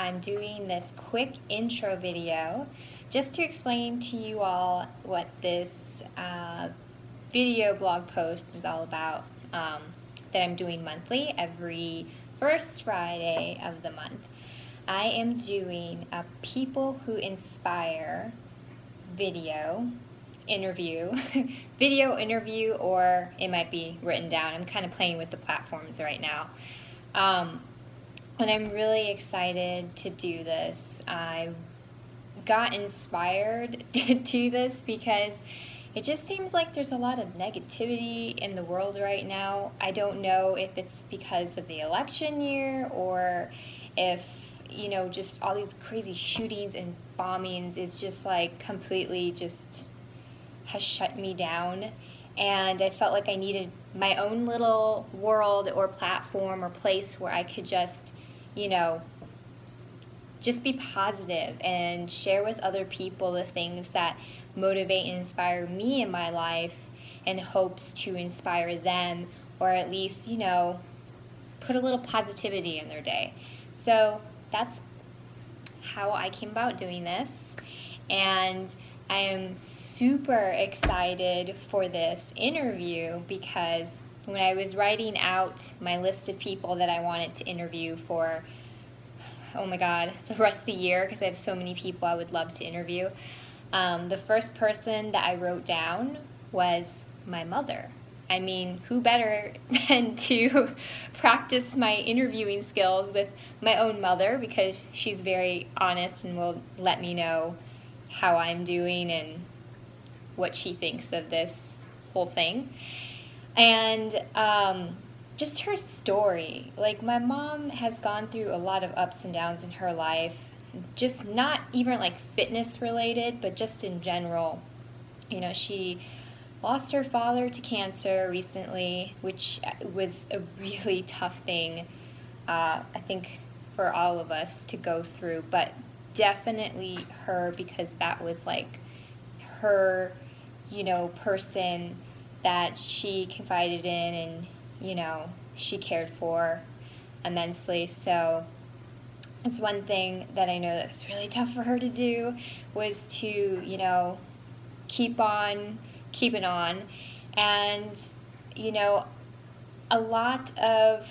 I'm doing this quick intro video just to explain to you all what this video blog post is all about that I'm doing monthly every first Friday of the month. I am doing a People Who Inspire video interview, or it might be written down. I'm kind of playing with the platforms right now. And I'm really excited to do this. I got inspired to do this because it just seems like there's a lot of negativity in the world right now. I don't know if it's because of the election year or if, you know, just all these crazy shootings and bombings is just like completely just has shut me down. And I felt like I needed my own little world or platform or place where I could just, you know, just be positive and share with other people the things that motivate and inspire me in my life in hopes to inspire them, or at least, you know, put a little positivity in their day. So that's how I came about doing this. And I am super excited for this interview because when I was writing out my list of people that I wanted to interview for, oh my God, the rest of the year, because I have so many people I would love to interview, the first person that I wrote down was my mother. I mean, who better than to practice my interviewing skills with my own mother, because she's very honest and will let me know how I'm doing and what she thinks of this whole thing. And just her story. Like, my mom has gone through a lot of ups and downs in her life, just not even like fitness related, but just in general. You know, she lost her father to cancer recently, which was a really tough thing, I think, for all of us to go through, but definitely her, because that was like her, you know, person that she confided in and, you know, she cared for immensely. So it's one thing that I know that was really tough for her to do, was to, you know, keep on keeping on. And, you know, a lot of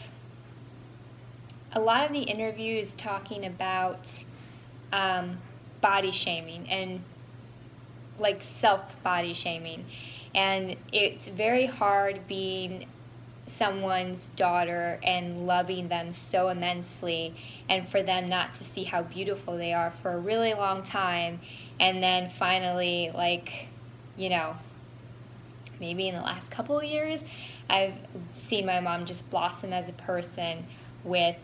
the interview is talking about body shaming and like self body shaming. And it's very hard being someone's daughter and loving them so immensely, and for them not to see how beautiful they are for a really long time, and then finally, like, you know, maybe in the last couple of years, I've seen my mom just blossom as a person with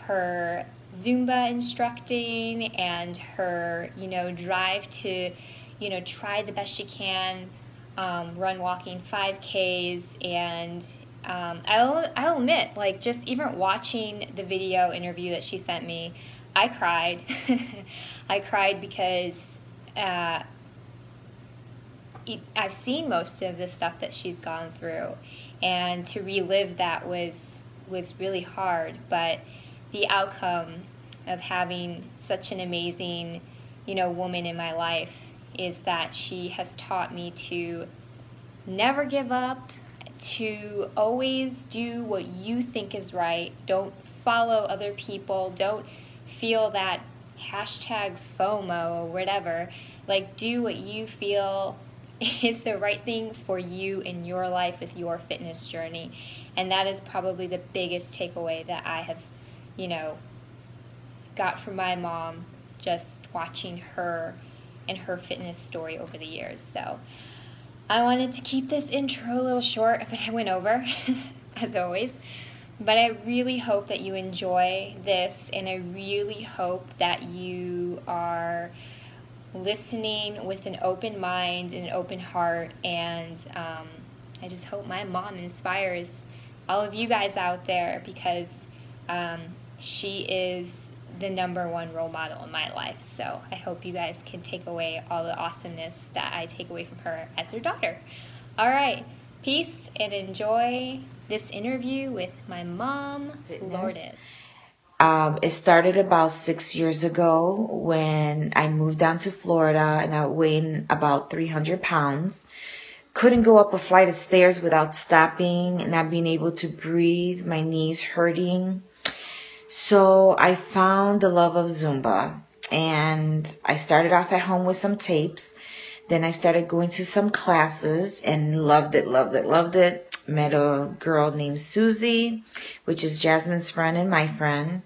her Zumba instructing and her, you know, drive to, you know, try the best she can, run walking 5Ks. And I'll admit, like, just even watching the video interview that she sent me, I cried. I cried because I've seen most of the stuff that she's gone through, and to relive that was really hard. But the outcome of having such an amazing, you know, woman in my life is that she has taught me to never give up, to always do what you think is right. Don't follow other people. Don't feel that hashtag FOMO or whatever. Like, do what you feel is the right thing for you in your life with your fitness journey. And that is probably the biggest takeaway that I have, you know, got from my mom, just watching her and her fitness story over the years. So I wanted to keep this intro a little short, but I went over, as always. But I really hope that you enjoy this, and I really hope that you are listening with an open mind and an open heart. And I just hope my mom inspires all of you guys out there, because she is the #1 role model in my life. So I hope you guys can take away all the awesomeness that I take away from her as her daughter. All right, peace, and enjoy this interview with my mom, Fitness. Lourdes. It started about 6 years ago when I moved down to Florida, and I weighed about 300 pounds. Couldn't go up a flight of stairs without stopping and not being able to breathe, my knees hurting. So I found the love of Zumba, and I started off at home with some tapes. Then I started going to some classes and loved it, loved it, loved it. Met a girl named Susie, which is Jasmine's friend and my friend.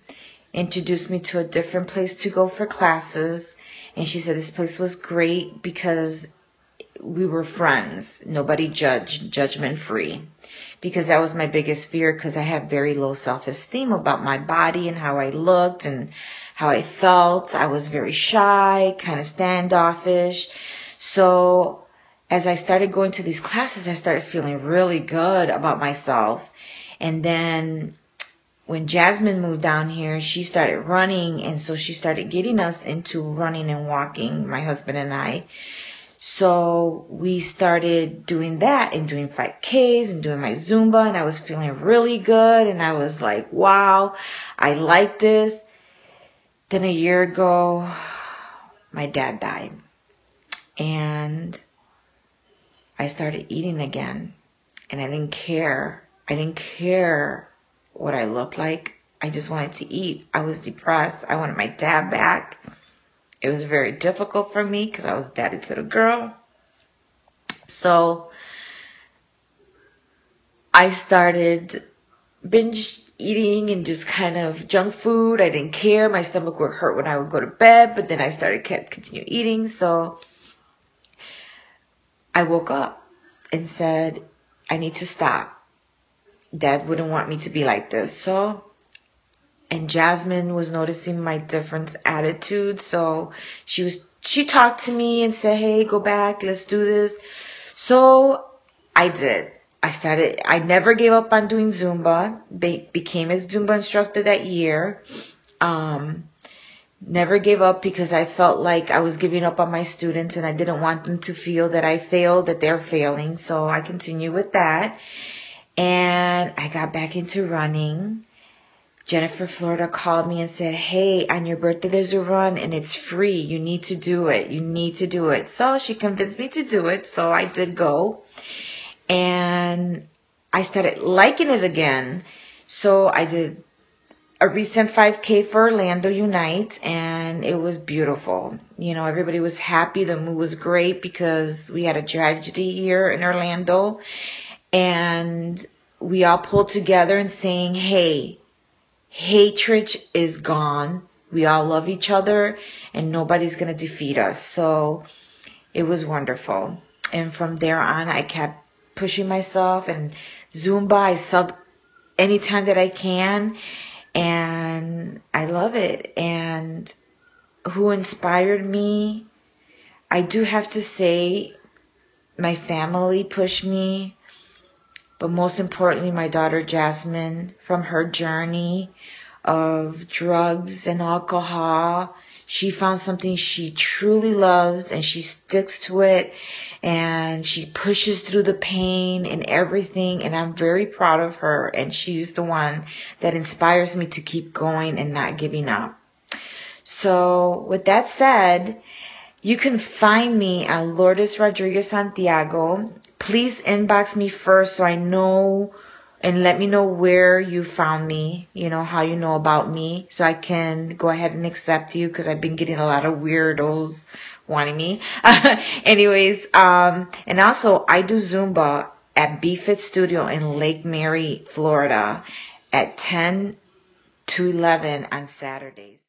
Introduced me to a different place to go for classes. And she said this place was great because we were friends. Nobody judged, judgment free. Because that was my biggest fear, because I have very low self-esteem about my body and how I looked and how I felt. I was very shy, kind of standoffish. So as I started going to these classes, I started feeling really good about myself. And then when Jasmine moved down here, she started running. And so she started getting us into running and walking, my husband and I. So we started doing that and doing 5Ks and doing my Zumba, and I was feeling really good. And I was like, wow, I like this. Then a year ago, my dad died, and I started eating again, and I didn't care. I didn't care what I looked like. I just wanted to eat. I was depressed. I wanted my dad back. It was very difficult for me because I was daddy's little girl. So I started binge eating and just kind of junk food. I didn't care. My stomach would hurt when I would go to bed, but then I started continue eating. So I woke up and said, I need to stop. Dad wouldn't want me to be like this. And Jasmine was noticing my different attitude. So she talked to me and said, hey, go back, let's do this. So I did. I never gave up on doing Zumba. Became a Zumba instructor that year. Never gave up because I felt like I was giving up on my students and I didn't want them to feel that I failed, that they're failing. So I continued with that. And I got back into running. Jennifer, Florida called me and said, hey, on your birthday there's a run and it's free. You need to do it. You need to do it. So she convinced me to do it. So I did go. And I started liking it again. So I did a recent 5K for Orlando Unite, and it was beautiful. You know, everybody was happy. The mood was great because we had a tragedy here in Orlando. And we all pulled together and saying, hey, hatred is gone. We all love each other and nobody's going to defeat us. So it was wonderful. And from there on, I kept pushing myself, and Zumba, I sub anytime that I can. And I love it. And who inspired me? I do have to say my family pushed me. But most importantly, my daughter Jasmine, from her journey of drugs and alcohol, she found something she truly loves and she sticks to it and she pushes through the pain and everything. And I'm very proud of her. And she's the one that inspires me to keep going and not giving up. So with that said, you can find me at Lourdes Rodriguez Santiago. Please inbox me first so I know, and let me know where you found me, you know, how you know about me, so I can go ahead and accept you, because I've been getting a lot of weirdos wanting me. Anyways, and also I do Zumba at BFit Studio in Lake Mary, Florida at 10 to 11 on Saturdays.